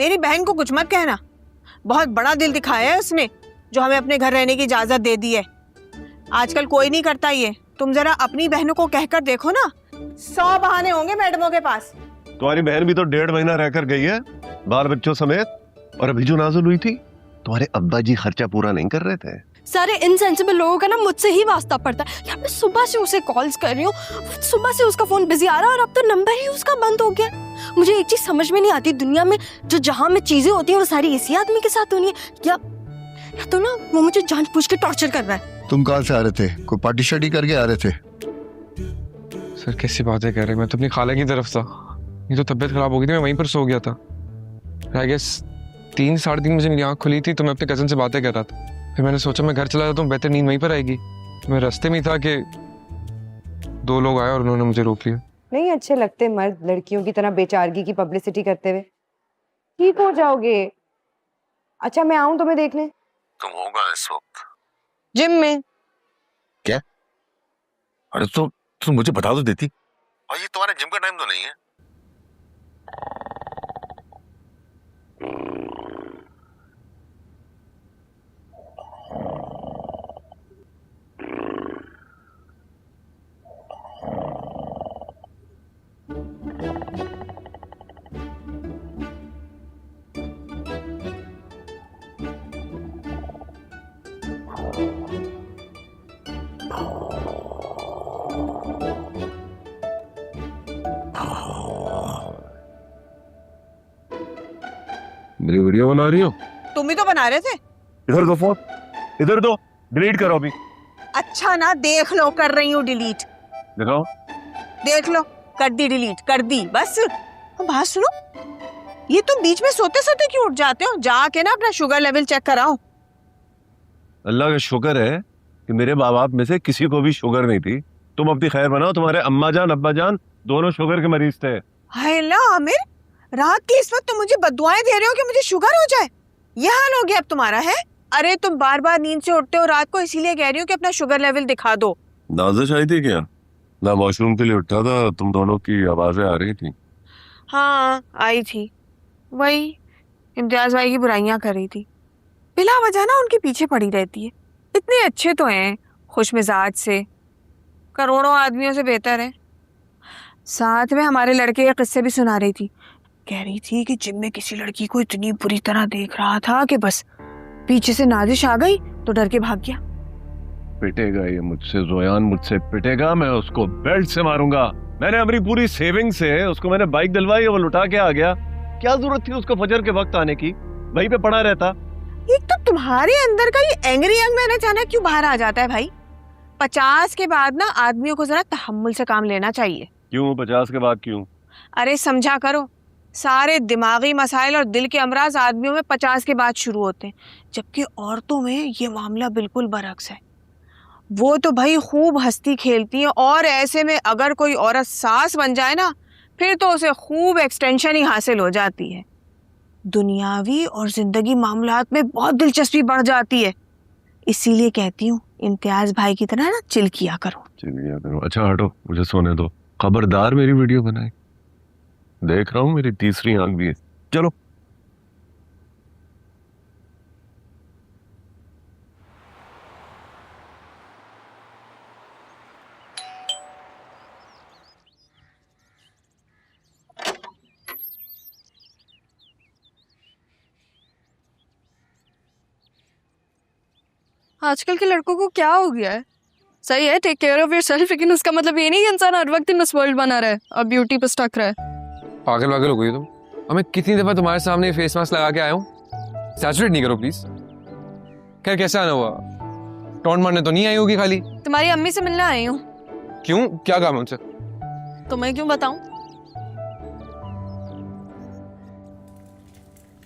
मेरी बहन को कुछ मत कहना, बहुत बड़ा दिल दिखाया है उसने जो हमें अपने घर रहने की इजाजत दे दी है। आजकल कोई नहीं करता ये, तुम जरा अपनी बहनों को कहकर देखो ना, 100 बहाने होंगे मैडमों के पास। तुम्हारी बहन भी तो 1.5 महीना रहकर गई है बाल बच्चों समेत, और अभी जो नाजुल हुई थी तुम्हारे अब्बा जी खर्चा पूरा नहीं कर रहे थे। सारे इनसेंसिबल लोगों का ना मुझसे ही वास्ता पड़ता है। यार मैं सुबह से उसे कॉल्स कर रही हूँ, सुबह से उसका फोन बिजी आ रहा है और अब तो नंबर ही उसका बंद हो गया। मुझे एक चीज समझ में नहीं आती, दुनिया में जो जहां में चीजें होती हैं वो सारी इसी आदमी के साथ होनी है या तो ना वो मुझे जानबूझ के टॉर्चर कर रहा है। तुम कहाँ से आ रहे थे? कोई पार्टी शार्टी करके आ रहे थे? सर कैसी बातें कह रहे हैं, मैं तो अपनी खाला की तरफ था। ये तो तबीयत खराब हो गई थी, मैं वहीं पर सो गया था। आई गेस 3-3:30 बजे मेरी आँख खुली थी तो मैं अपने कजन से बातें कर रहा था। फिर मैंने सोचा मैं घर चला जाता हूँ, बेहतर नींद वहीं पर आएगी। मैं रास्ते में ही था कि 2 लोग आए और उन्होंने मुझे रोक लिया। नहीं अच्छे लगते मर्द लड़कियों की तरह बेचारगी की पब्लिसिटी करते हुए। ठीक हो जाओगे। अच्छा मैं आऊं तुम्हें देखने? तुम होगा इस वक्त जिम में। क्या? अरे तो तुम मुझे बता दो देती। और ये तुम्हारे जिम का टाइम तो नहीं है। मेरी वीडियो बना रही हो? तुम ही तो बना रहे थे। इधर दो फोन, इधर दो, डिलीट करो अभी। अच्छा ना, देख लो कर रही हूँ डिलीट। दिखाओ। देख लो, कर दी डिलीट, कर दी बस। बात सुनो, ये तुम बीच में सोते सोते क्यों उठ जाते हो? जाके ना अपना शुगर लेवल चेक कराओ। अल्लाह का शुक्र है कि मेरे माँ बाप में से किसी को भी शुगर नहीं थी। तुम अपनी खैर बनाओ, तुम्हारे अम्मा जान अब्बा जान दोनों शुगर के मरीज थे। हाय अल्लाह आमिर, रात के इस वक्त तुम मुझे बददुआएं दे रहे हो कि मुझे शुगर हो जाए? ये हाल हो गया अब तुम्हारा है? अरे तुम बार बार नींद से उठते हो रात को, इसीलिए कह रही हूँ कि अपना शुगर लेवल दिखा दो। नाज़िश आई थी क्या? मैं वॉशरूम के लिए उठा था, तुम दोनों की आवाजें आ रही थी। हाँ आई थी, वही इम्तियाज भाई की बुराइयां कर रही थी। बिला वजह ना उनके पीछे पड़ी रहती है। इतने अच्छे तो हैं, खुश मिजाज से, करोड़ों आदमियों से बेहतर है। साथ में हमारे लड़के के किस्से भी सुना रही थी। कह रही थी कि जिम में किसी लड़की को इतनी बुरी तरह देख रहा था कि बस पीछे से नाजिश आ गई तो डर के भाग गया। पिटेगा ये मुझसे, जोयान मुझसे पिटेगा, मैं उसको बेल्ट से मारूंगा। मैंने अपनी पूरी सेविंग से उसको मैंने बाइक दिलवाई, वो लुटा के आ गया। क्या जरूरत थी उसको फजर के वक्त आने की? वहीं पे पड़ा रहता। एक तो तुम्हारे अंदर का ये एंग्री यंग मैन अचानक क्यों बाहर आ जाता है भाई? 50 के बाद ना आदमियों को जरा तहम्मुल से काम लेना चाहिए। क्यों 50 के बाद क्यों? अरे समझा करो, सारे दिमागी मसाइल और दिल के अमराज आदमियों में 50 के बाद शुरू होते हैं, जबकि औरतों में ये मामला बिल्कुल बरअक्स है। वो तो भाई खूब हंसती खेलती है, और ऐसे में अगर कोई औरत सास बन जाए ना, फिर तो उसे खूब एक्सटेंशन ही हासिल हो जाती है। दुनियावी और जिंदगी मामलात में बहुत दिलचस्पी बढ़ जाती है। इसीलिए कहती हूँ इम्तियाज भाई की तरह ना चिल किया करो। चिल किया करो। अच्छा हटो, मुझे सोने दो। खबरदार मेरी वीडियो बनाए। देख रहा हूँ मेरी तीसरी आंख भी है। चलो। आजकल के लड़कों को क्या हो गया है? सही है, टेक केयर ऑफ योरसेल्फ, लेकिन उसका मतलब ये नहीं कि इंसान हर वक्त इन दिस वर्ल्ड बना रहा है और ब्यूटी पे स्टक रहा है। पागल वागल हो गई तुम। और मैं कितनी दफा तुम्हारे सामने फेस मास्क लगा के आया हूँ। सैचुरेट नहीं करो प्लीज। खैर कैसा आना हुआ? टॉन्ट मारने तो नहीं आई होगी खाली? तुम्हारी अम्मी से मिलने आई हूँ। क्यों, क्या काम है उनसे? तुम्हें क्यों बताऊं?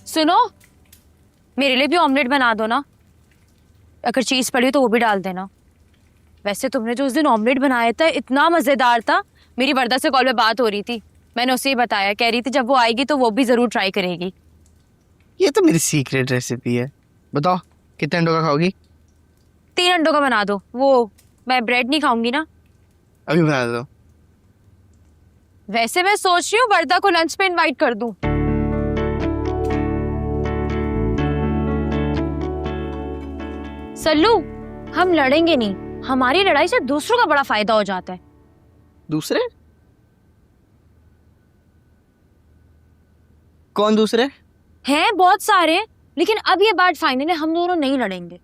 सुनो, मेरे लिए भी ऑमलेट बना दो ना। अगर चीज पड़ी तो वो भी डाल देना। वैसे तुमने जो उस दिन ऑमलेट बनाया था इतना मजेदार था। मेरी वर्दा से कॉल पे बात हो रही थी, मैंने उसे ही बताया, कह रही थी जब वो आएगी तो वो भी जरूर ट्राई करेगी। ये तो मेरी सीक्रेट रेसिपी है। बताओ कितने अंडों का खाओगी? 3 अंडों का बना दो। वो मैं ब्रेड नहीं खाऊंगी ना। अभी बना दो। वैसे मैं सोच रही हूँ वर्दा को लंच पे इनवाइट कर दूं। सल्लू, हम लड़ेंगे नहीं, हमारी लड़ाई से दूसरों का बड़ा फायदा हो जाता है। दूसरे? कौन दूसरे? हैं बहुत सारे, लेकिन अब ये बात फाइनल है, हम दोनों नहीं लड़ेंगे।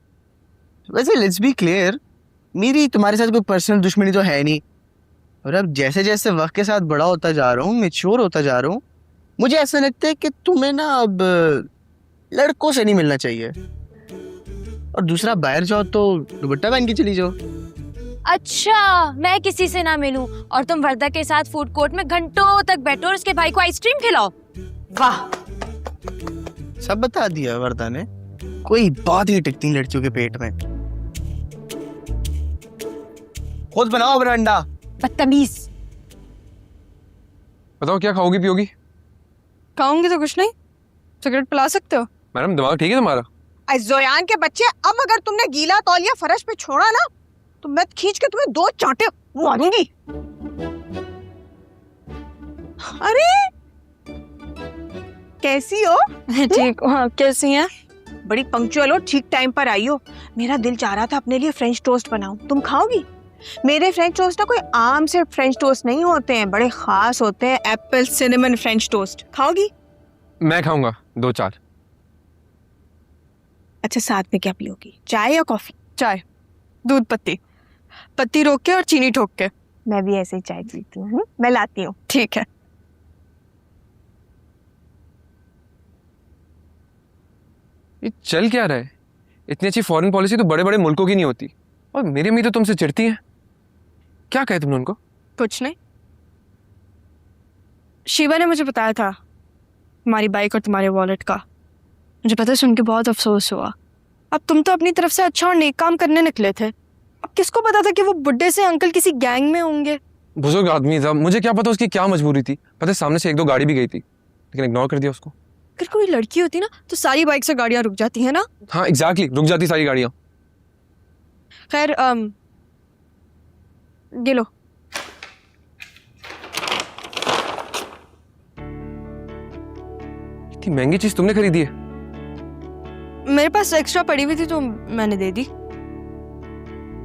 वैसे लेट्स बी क्लियर, मेरी तुम्हारे साथ कोई पर्सनल दुश्मनी तो है नहीं, और अब जैसे जैसे वक्त के साथ बड़ा होता जा रहा हूँ, मैच्योर होता जा रहा हूँ, मुझे ऐसा लगता है कि तुम्हें ना अब लड़कों से नहीं मिलना चाहिए, और दूसरा बाहर जाओ तो दुपट्टा पहन के चली जाओ। अच्छा, मैं किसी से ना मिलूं और तुम वर्दा के साथ फूड कोर्ट में घंटों तक बैठो और उसके भाई को आइसक्रीम खिलाओ? वाह, सब बता दिया वर्दा ने, कोई बात ही टिकती लड़कियों के पेट में। खुद बनाओ अपना अंडा। बदतमीज। बताओ क्या खाओगी पियोगी? खाऊंगी तो कुछ नहीं, सिगरेट पिला सकते हो। मैडम दिमाग ठीक है तुम्हारा? जोयान के बच्चे, अब अगर तुमने गीला तौलिया फर्श पे छोड़ा ना तो मैं खींच के तुम्हें 2 चांटे मारूंगी। अरे कैसी हो? ठीक, हाँ कैसी हैं? बड़ी पंक्चुअल हो, ठीक टाइम पर आई हो। मेरा दिल चाह रहा था अपने लिए फ्रेंच टोस्ट बनाऊं, तुम खाओगी? मेरे फ्रेंच टोस्ट ना कोई आम से फ्रेंच टोस्ट नहीं होते हैं, बड़े खास होते हैं, एप्पल सिनेमन फ्रेंच टोस्ट। खाओगी? मैं खाऊंगा 2-4। अच्छा, साथ में क्या पियोगी, चाय या कॉफी? चाय, दूध पत्ती, पत्ती रोक के और चीनी ठोक के। मैं भी ऐसे ही चाय पीती हूँ, मैं लाती हूँ। ठीक है। ये चल क्या रहा है? इतनी अच्छी फॉरेन पॉलिसी तो बड़े बड़े मुल्कों की नहीं होती, और मेरी अम्मी तो तुमसे चिढ़ती हैं। क्या कहे तुमने उनको? कुछ नहीं, शिवा ने मुझे बताया था तुम्हारी बाइक और तुम्हारे वॉलेट का। मुझे पता है, सुन के बहुत अफसोस हुआ। अब तुम तो अपनी तरफ से अच्छा और नेक काम करने निकले थे, अब किसको पता था कि वो बुड्ढे से अंकल किसी गैंग में होंगे। बुजुर्ग आदमी था, मुझे क्या पता उसकी क्या मजबूरी थी। पता है सामने से 1-2 गाड़ी भी गई थी, लेकिन इग्नोर कर दिया उसको। अगर कोई लड़की होती ना तो सारी बाइक से गाड़ियां रुक जाती है ना। हाँ एग्जैक्टली, रुक जाती सारी गाड़ियां। खैर ये लो। इतनी महंगी चीज तुमने खरीदी है? मेरे पास एक्स्ट्रा पड़ी हुई थी तो मैंने दे दी।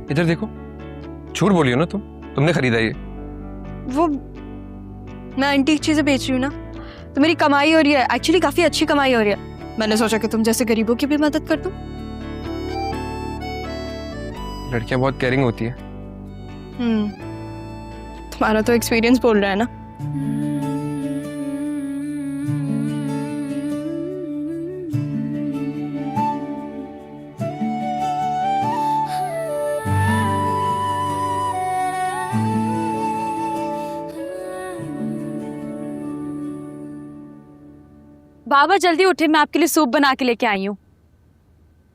इधर देखो, झूठ बोलियो ना तुमने खरीदा ये। वो मैं एंटीक चीजें बेच रही हूँ ना, तो मेरी कमाई हो रही है, एक्चुअली काफी अच्छी कमाई हो रही है। मैंने सोचा कि तुम जैसे गरीबों की भी मदद कर दूं। लड़कियां बहुत केयरिंग होती है। तुम्हारा तो एक्सपीरियंस बोल रहा है ना। बाबा जल्दी उठे, मैं आपके लिए सूप बना के लेके आई हूँ।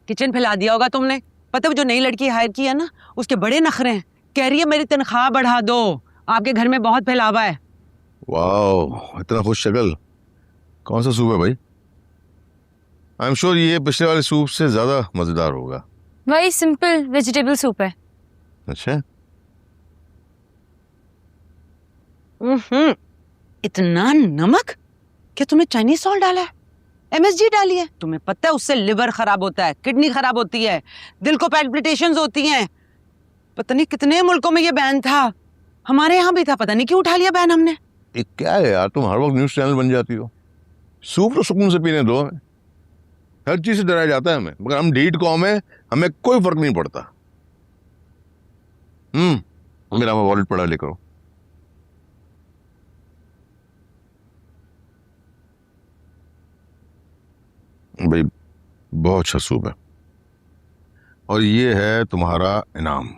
किचन फैला दिया होगा तुमने। पता है वो जो नई लड़की हायर की है ना, उसके बड़े नखरे हैं। कह रही है मेरी तनख्वाह बढ़ा दो, आपके घर में बहुत फैलावा है। वाह, इतना खुश शक्ल। कौन सा सूप है भाई? आई एम श्योर ये पिछले वाले सूप से ज्यादा मजेदार होगा। वही सिंपल वेजिटेबल सूप है। अच्छा, इतना नमक? क्या तुमने चाइनीज सॉल्ट डाला है? MSG डाली है? तुम्हें पता है उससे लिवर खराब होता है, किडनी खराब होती है, दिल को पैल्पिटेशंस होती हैं। पता नहीं कितने मुल्कों में ये बैन था, हमारे यहाँ भी था, पता नहीं क्यों उठा लिया बैन हमने। ये क्या है यार, तुम हर वक्त न्यूज चैनल बन जाती हो। सूप तो सुकून से पीने दो हमें। हर चीज से डराया जाता है हमें, मगर हम ढीठ कौम है, हमें कोई फर्क नहीं पड़ता। मेरा वॉलेट पड़ा, लेकर आओ। भाई बहुत अच्छा सूप है, और ये है तुम्हारा इनाम।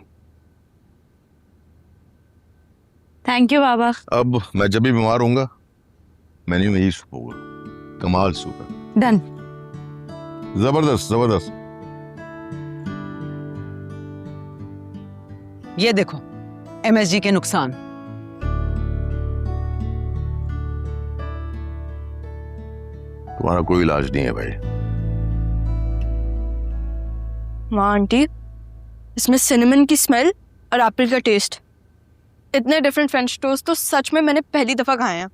थैंक यू बाबा। अब मैं जब भी बीमार होऊंगा मेन्यू में यही सूप होगा। कमाल सूप है, डन। जबरदस्त जबरदस्त। ये देखो MSG के नुकसान। तुम्हारा कोई इलाज नहीं है भाई। माँ आंटी, इसमें सिनेमन की स्मेल और एप्पल का टेस्ट, इतने डिफरेंट फ्रेंच टोस्ट तो सच में मैंने पहली दफा खाए हैं।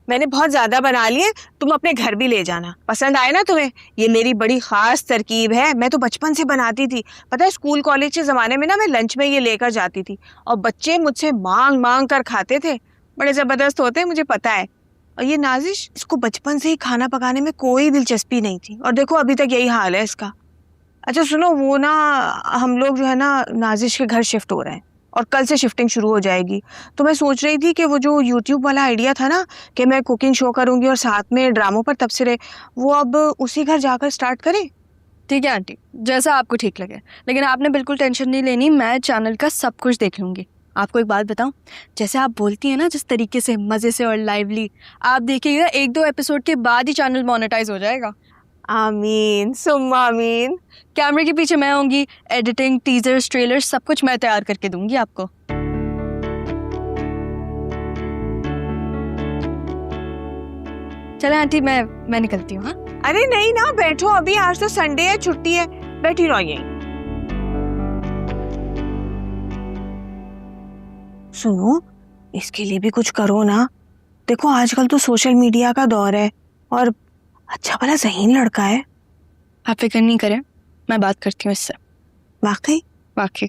मैंने बहुत ज्यादा बना लिए, तुम अपने घर भी ले जाना। पसंद आए ना तुम्हें? ये मेरी बड़ी खास तरकीब है, मैं तो बचपन से बनाती थी। पता है स्कूल कॉलेज के जमाने में ना मैं लंच में ये लेकर जाती थी और बच्चे मुझसे मांग मांग कर खाते थे। बड़े जबरदस्त होते हैं, मुझे पता है। और ये नाजिश, इसको बचपन से ही खाना पकाने में कोई दिलचस्पी नहीं थी और देखो अभी तक यही हाल है इसका। अच्छा सुनो, वो ना हम लोग जो है ना नाजिश के घर शिफ्ट हो रहे हैं और कल से शिफ्टिंग शुरू हो जाएगी। तो मैं सोच रही थी कि वो जो यूट्यूब वाला आइडिया था ना कि मैं कुकिंग शो करूंगी और साथ में ड्रामों पर तबसरे, वो अब उसी घर जाकर स्टार्ट करें। ठीक है आंटी, जैसा आपको ठीक लगे, लेकिन आपने बिल्कुल टेंशन नहीं लेनी, मैं चैनल का सब कुछ देख लूंगी। आपको एक बात बताऊं, जैसे आप बोलती हैं ना जिस तरीके से मज़े से और लाइवली, आप देखिएगा 1-2 एपिसोड के बाद ही चैनल मोनेटाइज हो जाएगा। आमीन सुम्मा आमीन। कैमरे के पीछे मैं होंगी, एडिटिंग, टीजर्स, ट्रेलर्स सब कुछ मैं तैयार करके दूंगी आपको। चले आंटी, मैं निकलती हूँ। हाँ अरे नहीं ना, बैठो अभी, आज तो संडे है, छुट्टी है, बैठी रहो यहीं। सुनो, इसके लिए भी कुछ करो ना। देखो आजकल तो सोशल मीडिया का दौर है और अच्छा भला ज़हीन लड़का है। आप फिक्र नहीं करें, मैं बात करती हूँ इससे। वाकई वाकई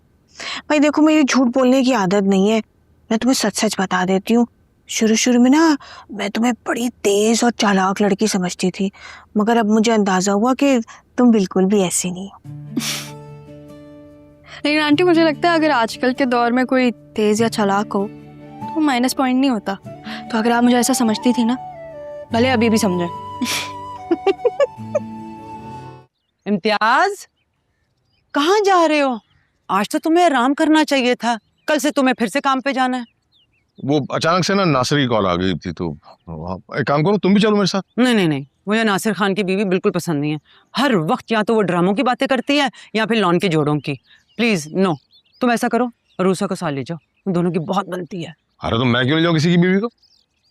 भाई देखो, मेरी झूठ बोलने की आदत नहीं है, मैं तुम्हें सच सच बता देती हूँ। शुरू शुरू में ना मैं तुम्हें बड़ी तेज और चालाक लड़की समझती थी, मगर अब मुझे अंदाजा हुआ कि तुम बिल्कुल भी ऐसी नहीं हो। लेकिन आंटी मुझे लगता है अगर आजकल के दौर में कोई तेज या चालाक हो तो माइनस पॉइंट नहीं होता। तो अगर आप मुझे ऐसा समझती थी ना, भले अभी भी समझे। इम्तियाज, कहाँ जा रहे हो? आज तो तुम्हें आराम करना चाहिए था, कल से तुम्हें फिर से काम पे जाना है। वो अचानक से ना नासिर की कॉल आ गई थी, तो एक काम करो, तुम भी चलो मेरे साथ। नहीं नहीं नहीं, मुझे नासिर खान की बीवी बिल्कुल पसंद नहीं है। हर वक्त या तो वो ड्रामों की बातें करती है या फिर लॉन के जोड़ों की। प्लीज नो, तुम ऐसा करो, रूसा को साथ ले जाओ, उन दोनों की बहुत बनती है। अरे तो मैं क्यों ले जाऊँ किसी की बीवी को,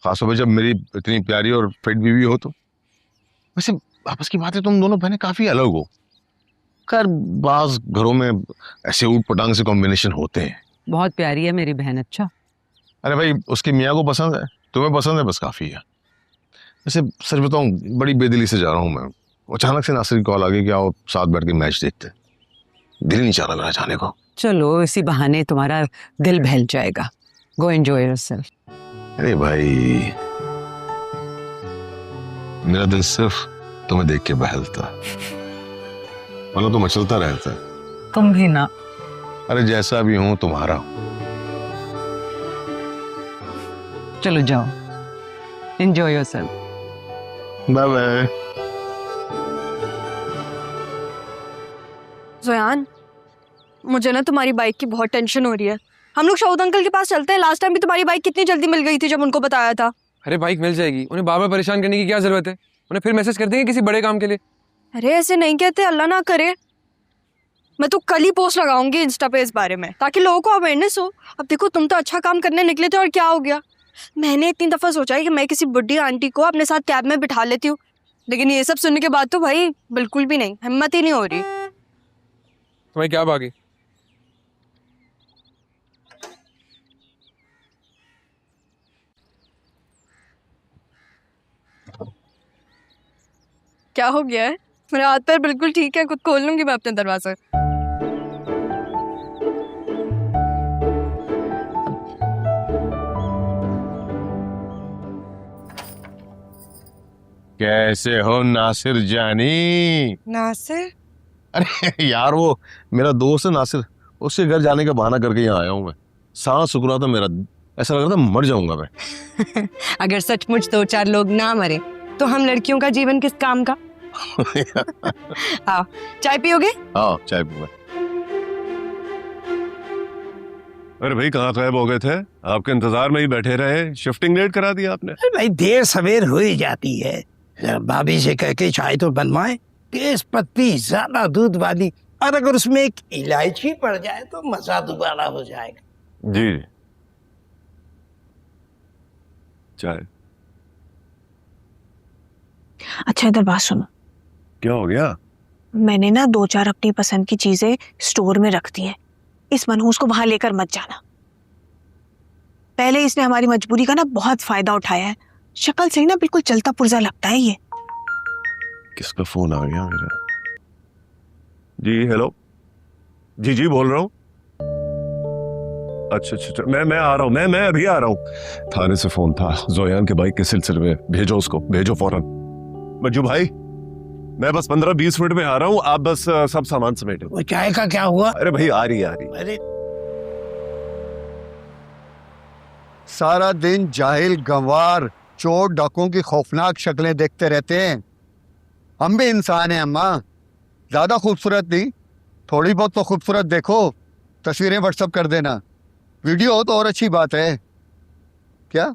खासतौर पर जब मेरी इतनी प्यारी और फिट बीवी हो। तो वैसे आपस की बातें तुम दोनों बहनें काफी अलग हो। खैर बाज घरों में ऐसे ऊट पटांग से कॉम्बिनेशन होते हैं। बहुत प्यारी है मेरी बहन। अच्छा, अरे भाई उसकी मियाँ को पसंद है, तुम्हें पसंद है, बस काफी है। वैसे सच बताऊं, बड़ी बेदिली से जा रहा हूँ मैं। अचानक से नासिर की कॉल आ गई कि आओ साथ बैठ के मैच देखते। दिल नहीं चाह रहा मेरा जाने को। चलो इसी बहाने तुम्हारा दिल बहल जाएगा। गो एंजॉय योरसेल्फ। अरे भाई, मेरा दिल सिर्फ तुम्हें देख के बहलता, वरना तो मचलता रहता है। तुम भी ना। अरे जैसा भी हूं तुम्हारा। चलो जाओ, enjoy yourself. Bye bye. Zoyan, मुझे ना तुम्हारी बाइक की बहुत टेंशन हो रही है। हम लोग शौद अंकल के पास चलते हैं, लास्ट टाइम भी तुम्हारी बाइक कितनी जल्दी मिल गई थी जब उनको बताया था। अरे बाइक मिल जाएगी, उन्हें बार बार परेशान करने की क्या जरूरत है? उन्हें फिर मैसेज कर देंगे किसी बड़े काम के लिए। अरे ऐसे नहीं कहते, अल्लाह ना करे। मैं तो कल ही पोस्ट लगाऊंगी इंस्टा पे इस बारे में, ताकि लोगों को अवेयरनेस हो। अब देखो, तुम तो अच्छा काम करने निकले थे और क्या हो गया। मैंने इतनी दफ़ा सोचा है कि मैं किसी बुढ़ी आंटी को अपने साथ कैब में बिठा लेती हूँ, लेकिन ये सब सुनने के बाद तो भाई बिल्कुल भी नहीं, हिम्मत ही नहीं हो रही। तुम्हारी क्या बागी? क्या हो गया है? मेरा हाथ पैर बिल्कुल ठीक है, खुद खोल लूंगी मैं अपने दरवाजा। कैसे हो नासिर जानी? नासिर? अरे यार, वो मेरा दोस्त है नासिर, उसके घर जाने का बहाना करके यहाँ आया हूँ मैं। सांस रुक रहा था मेरा, ऐसा लग रहा था मर जाऊंगा मैं। अगर सचमुच 2-4 लोग ना मरे तो हम लड़कियों का जीवन किस काम का? आओ, चाय पियोगे? हाँ चाय पीऊंगा। अरे भाई कहाँ गायब हो गए थे? आपके इंतजार में ही बैठे रहे, शिफ्टिंग लेट करा दिया आपने। अरे भाई देर सवेर हो ही जाती है। भाभी से कह के चाय तो बनवाए, तेज पत्ती ज्यादा दूध वाली, और अगर उसमें एक इलायची पड़ जाए तो मजा दोबारा हो जाएगा। जी चाय। अच्छा इधर बात सुनो। क्या हो गया? मैंने ना 2-4 अपनी पसंद की चीजें स्टोर में रख दी हैं, इस मनहूस को वहां लेकर मत जाना। पहले इसने हमारी मजबूरी का ना बहुत फायदा उठाया है, शक्ल से ही ना बिल्कुल चलता पुर्जा लगता है ये। किसका फोन आ गया मेरा? जी हेलो, जी जी बोल रहा हूँ। अच्छा अच्छा अच्छा, मैं आ रहा हूँ, मैं अभी आ रहा हूँ। थाने से फोन था जोयान के बाइक के सिलसिले में, भेजो उसको, भेजो फौरन। मंजू भाई मैं बस 15-20 मिनट में आ रहा हूँ, आप बस सब सामान समेटो। वो चाय का क्या हुआ? अरे भाई आ रही। अरे सारा दिन जाहिल गंवार चोर डाकुओं की खौफनाक शक्लें देखते रहते हैं। हम भी इंसान हैं अम्मा, ज्यादा खूबसूरत नहीं, थोड़ी बहुत तो खूबसूरत देखो। तस्वीरें व्हाट्सएप कर देना, वीडियो हो तो और अच्छी बात है। क्या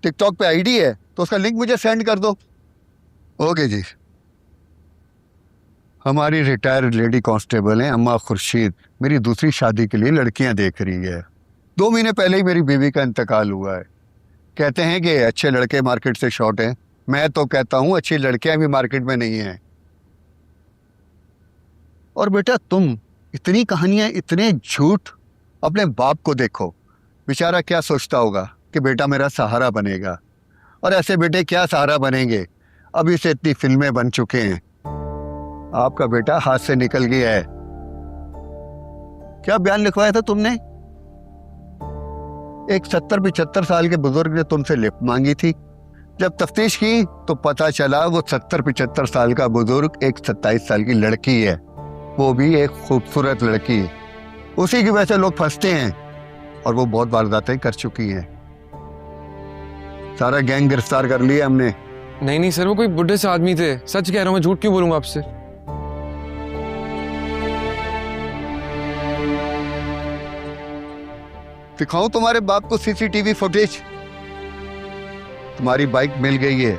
टिकटॉक पे आईडी है तो उसका लिंक मुझे सेंड कर दो। ओके जी। हमारी रिटायर्ड लेडी कांस्टेबल हैं अम्मा खुर्शीद, मेरी दूसरी शादी के लिए लड़कियां देख रही है। 2 महीने पहले ही मेरी बीवी का इंतकाल हुआ है। कहते हैं कि अच्छे लड़के मार्केट से शॉर्ट हैं, मैं तो कहता हूँ अच्छी लड़कियां भी मार्केट में नहीं हैं। और बेटा तुम इतनी कहानियां, इतने झूठ, अपने बाप को देखो, बेचारा क्या सोचता होगा कि बेटा मेरा सहारा बनेगा। और ऐसे बेटे क्या सहारा बनेंगे, अभी से इतनी फिल्में बन चुके हैं। आपका बेटा हाथ से निकल गया है। क्या बयान लिखवाया था तुमने? एक 70-75 साल के बुजुर्ग ने तुमसे लिफ्ट मांगी थी। जब तफ्तीश की तो पता चला वो 70-75 साल का बुजुर्ग एक 27 साल की लड़की है, वो भी एक खूबसूरत लड़की। उसी की वजह से लोग फंसते हैं और वो बहुत वारदातें कर चुकी हैं। सारा गैंग गिरफ्तार कर लिया हमने। नहीं सर, वो कोई बुढ़े से आदमी थे, सच कह रहा हूँ, मैं झूठ क्यों बोलूंगा आपसे। दिखाऊं तुम्हारे बाप को सीसीटीवी फुटेज? तुम्हारी बाइक मिल गई है,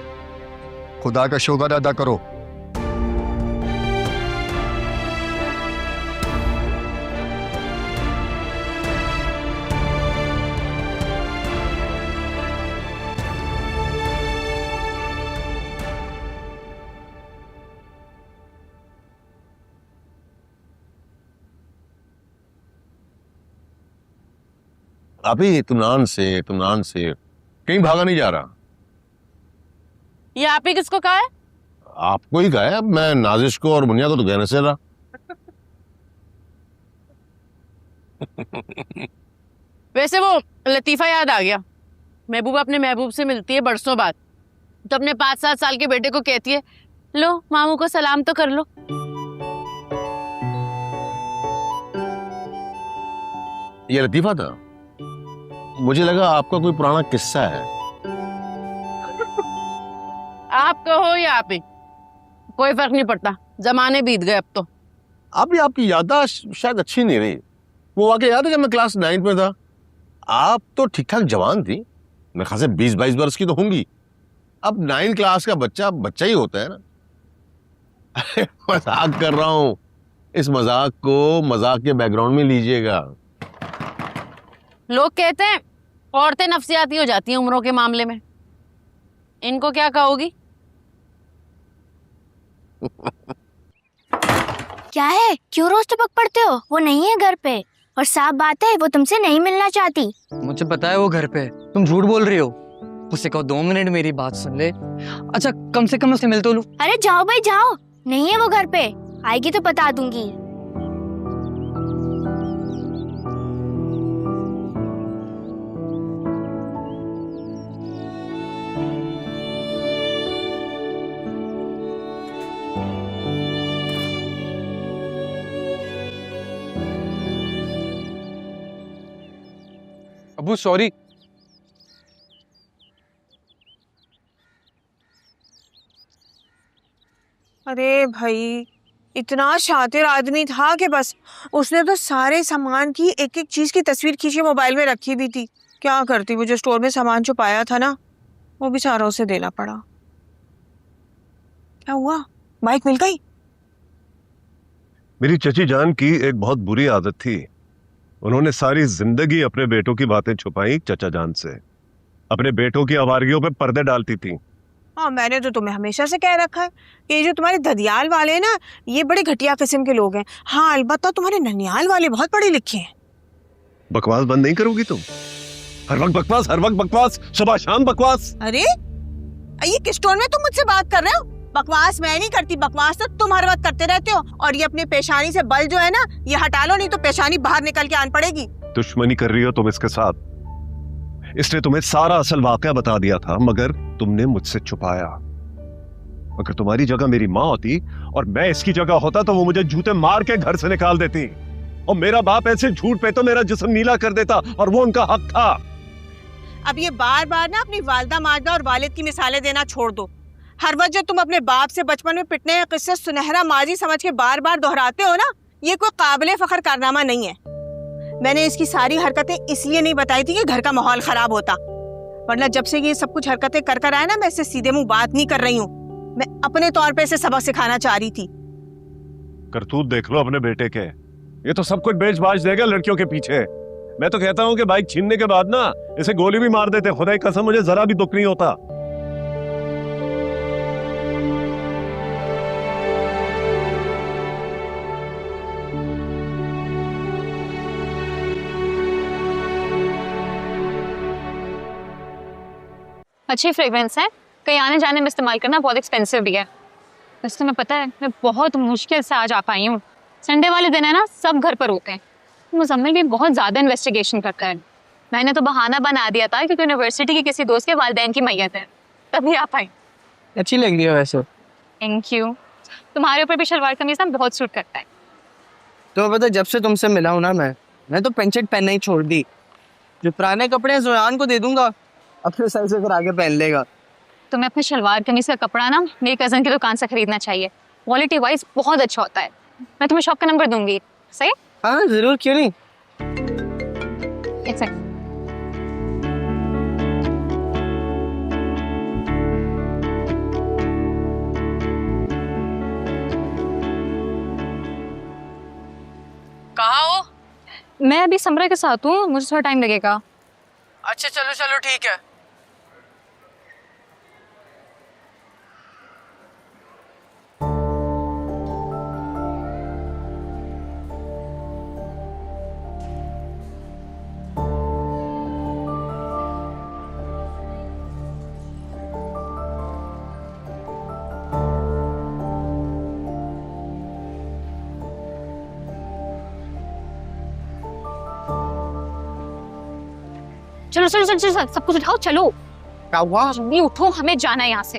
खुदा का शुक्र अदा करो। अभी इत्मीनान से कहीं भागा नहीं जा रहा। ये आप ही किसको कहा है? आपको ही कहा है, मैं नाजिश को और मुनिया को तो कहने से रहा। वैसे वो लतीफा याद आ गया। महबूबा अपने महबूब से मिलती है बरसों बाद, तो अपने 5-7 साल के बेटे को कहती है, लो मामू को सलाम तो कर लो। ये लतीफा था? मुझे लगा आपका कोई पुराना किस्सा है। आप कहो या आप ही, कोई फर्क नहीं पड़ता, जमाने बीत गए अब तो। अभी आपकी याददाश्त शायद अच्छी नहीं रही। वो वाकई याद है जब मैं क्लास 9 में था, आप तो ठीक ठाक जवान थी, मेरे ख्याल से 20-22 वर्ष की तो होंगी। अब 9 क्लास का बच्चा ही होता है ना। मजाक कर रहा हूं, इस मजाक को मजाक के बैकग्राउंड में लीजिएगा। लोग कहते हैं औरतें नफसियाती हो जाती हैं उम्रों के मामले में, इनको क्या कहोगी? क्या है, क्यों रोज टपक पड़ते हो? वो नहीं है घर पे, और साफ बात है वो तुमसे नहीं मिलना चाहती। मुझे पता है वो घर पे, तुम झूठ बोल रही हो। उसे कहो 2 मिनट मेरी बात सुन ले। अच्छा कम से कम उससे मिल तो लूं। अरे जाओ भाई जाओ, नहीं है वो घर पे, आएगी तो बता दूंगी। अबू सॉरी। अरे भाई, इतना शातिर आदमी था कि बस उसने तो सारे सामान की एक एक चीज की तस्वीर खींच के मोबाइल में रखी भी थी। क्या करती, वो जो स्टोर में सामान छुपाया था ना, वो भी सारा उसे देना पड़ा। क्या हुआ, बाइक मिल गई? मेरी चची जान की एक बहुत बुरी आदत थी, उन्होंने सारी जिंदगी अपने बेटों की बातें छुपाई चचा जान से। अपने बेटों की आवारगियों पे पर्दे डालती थी। हाँ, मैंने तो तुम्हें हमेशा से कह रखा है कि ये जो तुम्हारे ददियाल वाले हैं ना, ये बड़े घटिया किस्म के लोग हैं। हाँ, अलबत्ता तुम्हारे ननियाल वाले बहुत पढ़े लिखे हैं। बकवास बंद नहीं करोगी तुम? हर वक्त बकवास, हर वक्त बकवास, सुबह शाम बकवास। अरे ये किस टोन में तुम मुझसे बात कर रहे हो? बकवास मैं नहीं करती, बकवास तो तुम हर वक्त करते रहते हो। और ये अपने पेशानी से बल जो है ना, ये हटा लो, नहीं तो पेशानी बाहर निकल के आन पड़ेगी। दुश्मनी कर रही हो तुम इसके साथ। इसने तुम्हें सारा असल वाकया बता दिया था, मगर तुमने मुझसे छुपाया। अगर तुम्हारी जगह मेरी माँ होती और मैं इसकी जगह होता तो वो मुझे जूते मार के घर से निकाल देती, और मेरा बाप ऐसे झूठ पे तो मेरा जिस्म नीला कर देता, और वो उनका हक था। अब ये बार बार ना अपनी वालदा माजदा और वालिद की मिसालें देना छोड़ दो। हर वक्त जो तुम अपने बाप से बचपन में पिटने का किस्सा सुनहरा माजी समझ के बार बार दोहराते हो ना, ये कोई काबिले फख्र कारनामा नहीं है। मैंने इसकी सारी हरकतें इसलिए नहीं बताई थी कि घर का माहौल खराब होता, वरना जब से ये सब कुछ हरकतें कर कर आए ना, मैं इससे सीधे मुंह बात नहीं कर रही हूँ। मैं अपने तौर पे इसे सबक सिखाना चाह रही थी। करतूत देख लो अपने बेटे के, ये तो सब कुछ बेच बाच देगा लड़कियों के पीछे। मैं तो कहता हूँ कि बाइक छीनने के बाद ना इसे गोली भी मार देते, खुदा की कसम मुझे जरा भी दुख नहीं होता। अच्छी फ्रेग्रेंस है, कहीं आने जाने में इस्तेमाल करना, बहुत एक्सपेंसिव भी है। वैसे तुम्हें पता है मैं बहुत मुश्किल से आज आ पाई हूँ। संडे वाले दिन है ना, सब घर पर होते हैं। मुजम्मिल भी बहुत ज़्यादा इन्वेस्टिगेशन करता है। मैंने तो बहाना बना दिया था क्योंकि यूनिवर्सिटी के किसी दोस्त के वालिदैन की मैयत है, तभी आ पाई। अच्छी लग रही है वैसे। Thank you. तुम्हारे ऊपर भी शलवार कमीज ना बहुत सूट करता है। तो पता जब से तुमसे मिला हूँ ना, मैं तो पेंट शर्ट पहनना ही छोड़ दी। जो पुराने कपड़े जोयान को दे दूंगा, अपने साइज से आगे पहन लेगा। तुम्हें अपने शलवार कमीज का कपड़ा ना मेरी कज़न की दुकान से खरीदना चाहिए, क्वालिटी वाइज बहुत अच्छा होता है। मैं तुम्हें शॉप का नंबर दूंगी, सही? हाँ जरूर, क्यों नहीं। एक सेकंड। कहाँ हो? मैं अभी समरा के साथ हूँ, मुझे थोड़ा टाइम लगेगा। अच्छा चलो चलो ठीक है। चलो चलो चलो चलो, सब कुछ उठाओ, चलो। क्या हुआ? जल्दी उठो, हमें जाना है यहाँ से।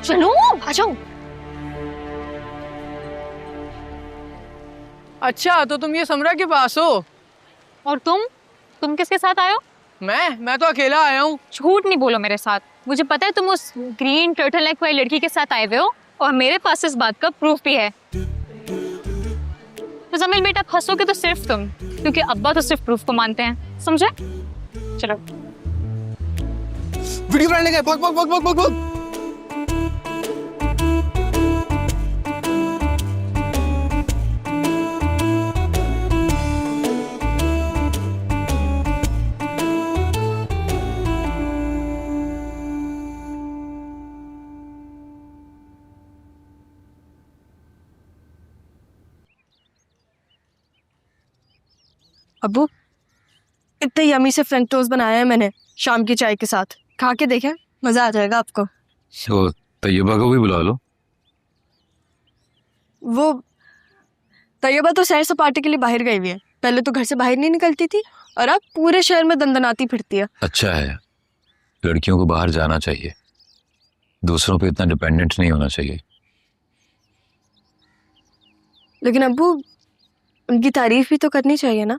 चलो आ जाओ। अच्छा तो तुम ये समरा के पास हो? और तुम किसके साथ आए हो? मैं तो अकेला आया हूँ। झूठ नहीं बोलो मेरे साथ, मुझे पता है तुम उस ग्रीन टर्टल नेक वाली लड़की के साथ आए हुए हो, और मेरे पास इस बात का प्रूफ भी है। तो जमील बेटा, फंसोगे तो सिर्फ तुम, क्योंकि अब्बा तो सिर्फ प्रूफ को मानते हैं, समझे? चलो वीडियो बनाने गए, भाग भाग भाग भाग भाग भाग। अब्बू, इतने यमी से फ्रेंच टोस्ट बनाया है मैंने शाम की चाय के साथ, खा के देखें, मजा आ जाएगा आपको। तो तैयबा को भी बुला लो। वो तैयबा तो सैर सपाटे के लिए बाहर गई हुई है, पहले तो घर से बाहर नहीं निकलती थी और अब पूरे शहर में दंदनाती फिरती है। अच्छा है, लड़कियों को बाहर जाना चाहिए, दूसरों पे इतना डिपेंडेंट नहीं होना चाहिए। लेकिन अब्बू, उनकी तारीफ भी तो करनी चाहिए ना।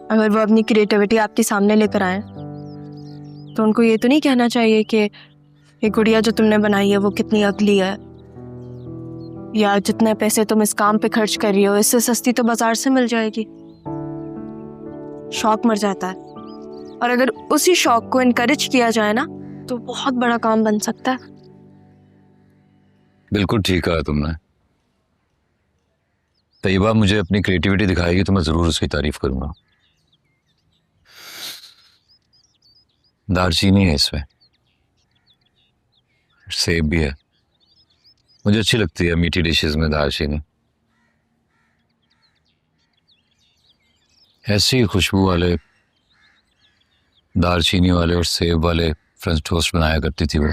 अगर वो अपनी क्रिएटिविटी आपके सामने लेकर आए तो उनको ये तो नहीं कहना चाहिए कि ये गुड़िया जो तुमने बनाई है वो कितनी अगली है, या जितने पैसे तुम इस काम पे खर्च कर रही हो इससे सस्ती तो बाजार से मिल जाएगी। शौक मर जाता है, और अगर उसी शौक को इनकरेज किया जाए ना तो बहुत बड़ा काम बन सकता है। बिल्कुल ठीक कहा तुमने। तैयबा मुझे अपनी क्रिएटिविटी दिखाएगी तो मैं जरूर उसकी तारीफ करूंगा। दालचीनी है इसमें, सेब भी है, मुझे अच्छी लगती है मीठी डिशेस में दालचीनी। ऐसे ही खुशबू वाले, दालचीनी वाले और सेब वाले फ्रेंच टोस्ट बनाया करती थी वो।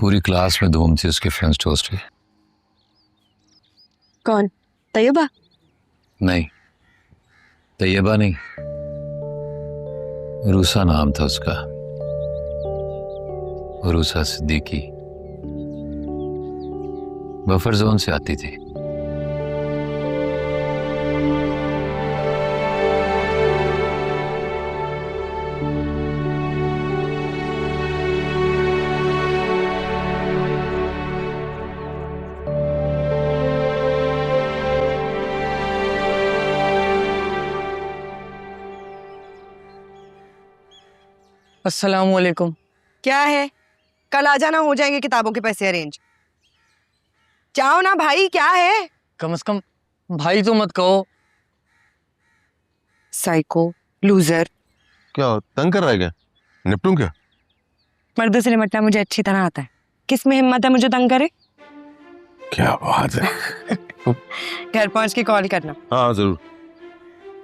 पूरी क्लास में धूम थी उसके फ्रेंच टोस्ट की। कौन? तैयबा? नहीं, तैयबा नहीं, रूसा नाम था उसका, रूसा सिद्दीकी। बफर जोन से आती थी। अस्सलाम वालेकुम। क्या है? कल आ जाना, हो जाएंगे किताबों के पैसे अरेंज। जाओ ना भाई, क्या है? कम से कम भाई तो मत कहो। Psycho, loser. क्या तंग कर रहा है क्या? निपटूं क्या? मर्दों से निपटना मुझे अच्छी तरह आता है। किस में हिम्मत है मुझे तंग करे? क्या बात है। घर पहुंच के कॉल करना। हाँ जरूर।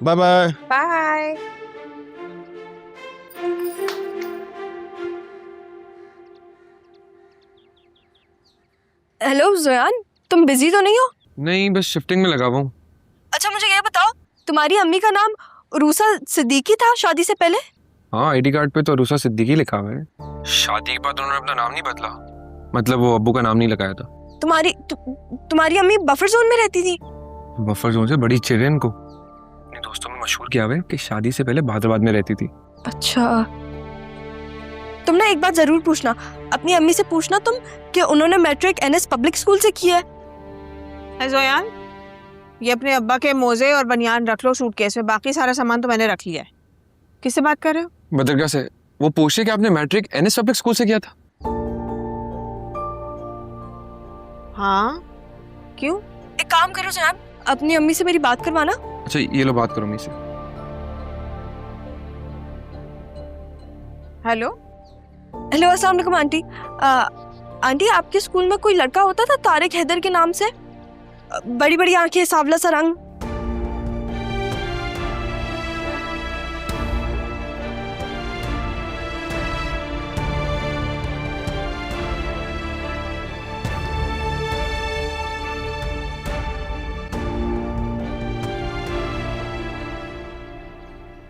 Bye bye. Bye. Hello Zayan, तुम बिजी तो नहीं हो? नहीं, बस शिफ्टिंग में लगा हुआ हूँ। अच्छा मुझे ये बताओ, तुम्हारी अम्मी का नाम रूसा सिद्दीकी था शादी से पहले? हाँ, आईडी कार्ड पे तो रूसा सिद्दीकी लिखा हुआ है। शादी के बाद उन्होंने अपना नाम नहीं बदला, मतलब वो अब्बू का नाम नहीं लगाया था। तुम्हारी अम्मी बफर जोन में रहती थी? बफर जोन से बड़ी चिड़े इनको अपने दोस्तों में मशहूर किया हुआ है कि शादी से पहले बहादुराबाद में रहती थी। अच्छा, तुम ना एक बात जरूर पूछना, अपनी अम्मी से पूछना तुम कि उन्होंने मैट्रिक एनएस पब्लिक स्कूल से किया है। जोयान, ये अपने अब्बा के मोजे और बनियान रख लो सूटकेस में, बाकी सारा सामान तो मैंने रख लिया है। किससे बात कर रहे हो? बदरगाह से। वो पूछे कि आपने मैट्रिक एनएस पब्लिक स्कूल से किया था? हाँ, क्यों? एक काम करो जनाब, अपनी अम्मी से मेरी बात करवाना। अच्छा, ये लो बात करो अम्मी से। हेलो हेलो, अस्सलाम वालेकुम आंटी। आंटी, आपके स्कूल में कोई लड़का होता था तारिक हैदर के नाम से? बड़ी बड़ी आंखें, सांवला सा रंग।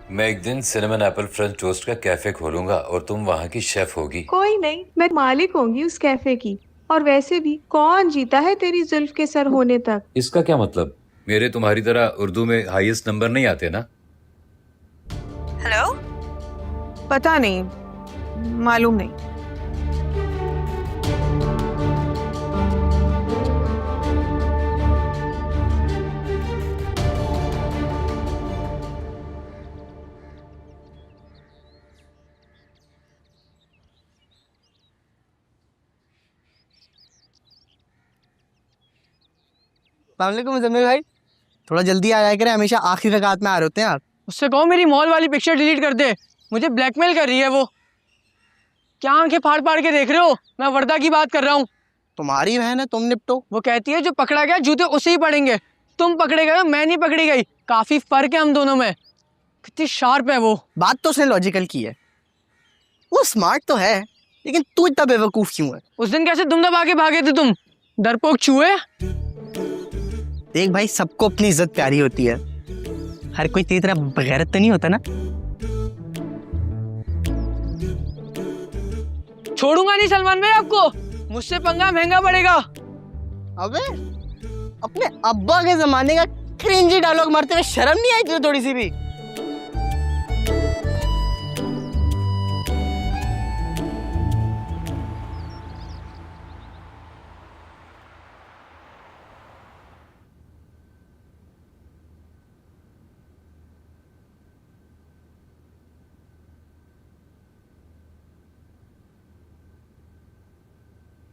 मैं एक दिन सिनेमन एप्पल फ्रेंच टोस्ट का कैफे खोलूंगा और तुम वहाँ की शेफ होगी। कोई नहीं, मैं मालिक होंगी उस कैफे की। और वैसे भी कौन जीता है तेरी जुल्फ के सर होने तक? इसका क्या मतलब? मेरे तुम्हारी तरह उर्दू में हाईएस्ट नंबर नहीं आते ना? हेलो, पता नहीं, मालूम नहीं। मुजम्मिल भाई, थोड़ा जल्दी आ जाया करे, हमेशा आखिरी रकात में आ रहे होते हैं आप। उससे कहो मेरी मॉल वाली पिक्चर डिलीट कर दे, मुझे ब्लैकमेल कर रही है वो। क्या आंखें फाड़ फाड़ के देख रहे हो? मैं वर्दा की बात कर रहा हूँ। तुम्हारी बहन है, तुम निपटो। वो कहती है जो पकड़ा गया जूते उसे ही पड़ेंगे। तुम पकड़े गए, मैं नहीं पकड़ी गई। काफी फर्क है हम दोनों में। कितनी शार्प है वो। बात तो उसने लॉजिकल की है, वो स्मार्ट तो है, लेकिन तू इतना बेवकूफ क्यों है? उस दिन कैसे दुम दबा के भागे थे तुम, डरपोक चूहे। देख भाई, सबको अपनी इज्जत प्यारी होती है, हर कोई तेरी तरह बगैरत तो नहीं होता ना। छोड़ूंगा नहीं सलमान भाई आपको, मुझसे पंगा महंगा पड़ेगा। अबे अपने अब्बा के जमाने का क्रिंजी डायलॉग मारते हुए शर्म नहीं आई तुझे थोड़ी सी भी?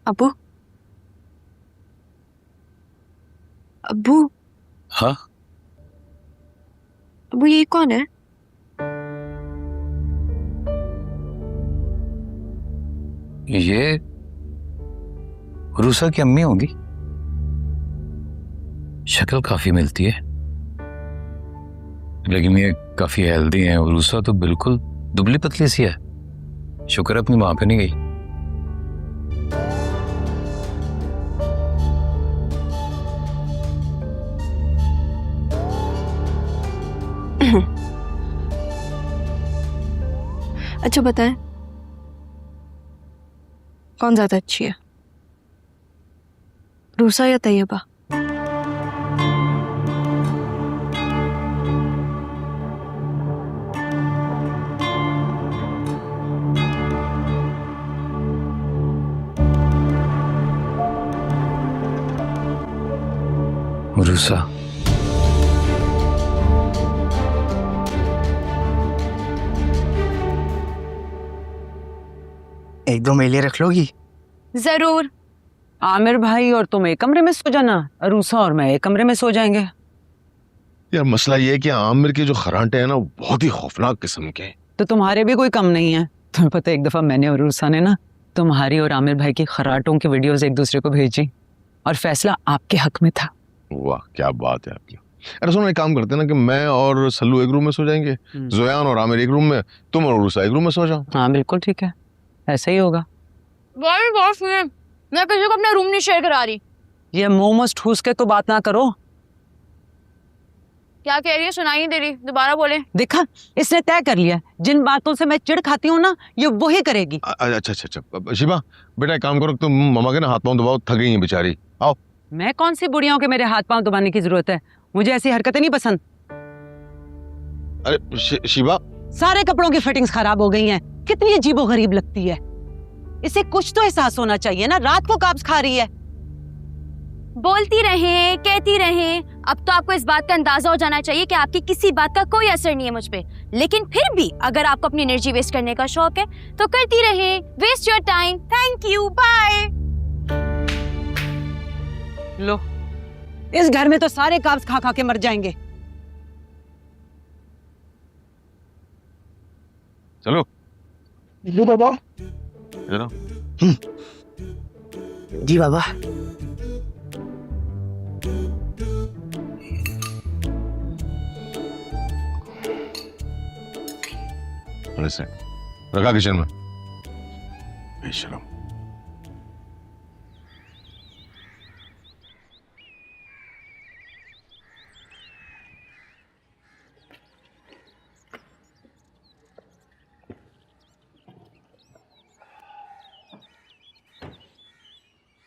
अब्बू, अब्बू, हाँ, अब्बू ये कौन है? ये रूसा की अम्मी होगी, शक्ल काफी मिलती है। लेकिन ये काफी हेल्दी है। उरूसा तो बिल्कुल दुबली पतली सी है। शुक्र है अपनी माँ पे नहीं गई। अच्छा बताएं, कौन ज्यादा अच्छी है, रूसा या तैयबा? उरूसा। एक दो मेले रख लोगी? जरूर। आमिर भाई और तुम एक कमरे में सो जाना, अरूसा और मैं एक कमरे में सो जाएंगे। यार मसला ये है कि आमिर के जो खरांटे हैं ना वो बहुत ही खौफनाक किस्म के हैं। तो तुम्हारे भी कोई कम नहीं है। तुम्हें पता है एक दफा मैंने और अरूसा ने ना तुम्हारी और आमिर भाई की खराटों की वीडियोस एक दूसरे को भेजी और फैसला आपके हक में था। वाह क्या बात है आपकी। अरे सुनो एक काम करते हैं ना कि मैं और सल्लू एक रूम में सो जाएंगे, जोयान और आमिर एक रूम में, तुम और उरूसा एक रूम में सो जाओ। हाँ बिल्कुल ठीक है, ऐसा ही होगा। मैं किसी को अपना रूम नहीं शेयर करा रही। ये मोमोज ठूस के तो बात ना करो। क्या कह रही है सुनाई नहीं दे रही, दोबारा बोले। देखा, इसने तय कर लिया जिन बातों से मैं चिढ़ खाती हूँ ना ये वही करेगी। अच्छा शिवा बेटा एक काम करो, तुम मामा के ना हाथ पांव दबाओ, थक गई हैं बेचारी, आओ। मैं कौन सी बुढ़िया हूं कि मेरे हाथ पांव दबाने की जरूरत है? मुझे ऐसी हरकतें नहीं पसंद। अरे शिवा, सारे कपड़ों की फिटिंग्स खराब हो गई हैं। कितनी अजीबोगरीब लगती है। इसे कुछ तो एहसास होना चाहिए ना, रात को काब्स खा रही है। बोलती रहे, कहती रहे, अब तो आपको इस बात का अंदाजा हो जाना चाहिए कि आपकी किसी बात का कोई असर नहीं है मुझ पे। लेकिन फिर भी अगर आपको अपनी एनर्जी वेस्ट करने का शौक है तो करती रहे। Waste your time. Thank you, bye. लो, इस घर में तो सारे काब्स खा खा के मर जाएंगे। चलो जी बाबा। जरा जी बाबा। ऐसे रखा किचन में। बेशरम।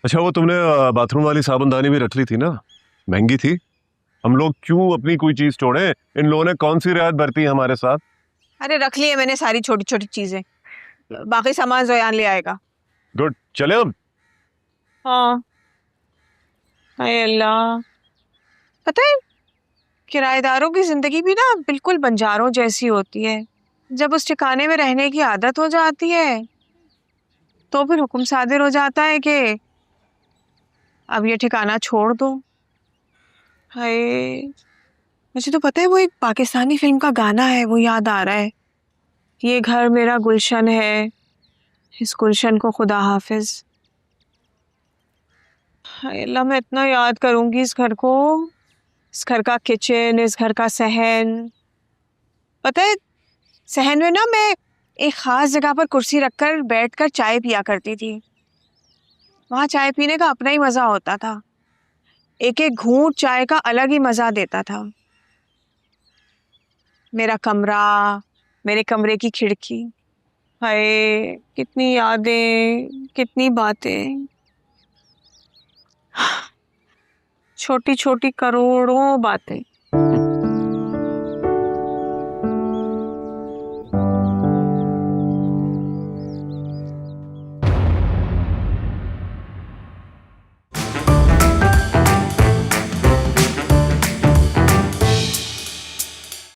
अच्छा वो तुमने बाथरूम वाली साबुनदानी भी रख ली थी ना, महंगी थी। हम लोग क्यों अपनी कोई चीज तोड़े? इन लोगों ने कौन सी रियायत बरती है हमारे साथ? अरे रख ली है मैंने सारी छोटी छोटी चीजें, बाकी सामान जोयान ले आएगा। गुड, चले अब। हाँ। हाय अल्लाह, पता है किराएदारों की जिंदगी भी ना बिल्कुल बंजारों जैसी होती है। जब उस ठिकाने में रहने की आदत हो जाती है तो फिर हुक्म सादिर हो जाता है कि अब ये ठिकाना छोड़ दो। हाय, मुझे तो पता है वो एक पाकिस्तानी फिल्म का गाना है, वो याद आ रहा है। ये घर मेरा गुलशन है, इस गुलशन को खुदा हाफिज। हाय अल्लाह, मैं इतना याद करूंगी इस घर को, इस घर का किचन, इस घर का सहन। पता है सहन में ना मैं एक खास जगह पर कुर्सी रखकर बैठकर चाय पिया करती थी। वहां चाय पीने का अपना ही मजा होता था, एक एक घूंट चाय का अलग ही मजा देता था। मेरा कमरा, मेरे कमरे की खिड़की, हाय कितनी यादें, कितनी बातें, छोटी छोटी करोड़ों बातें।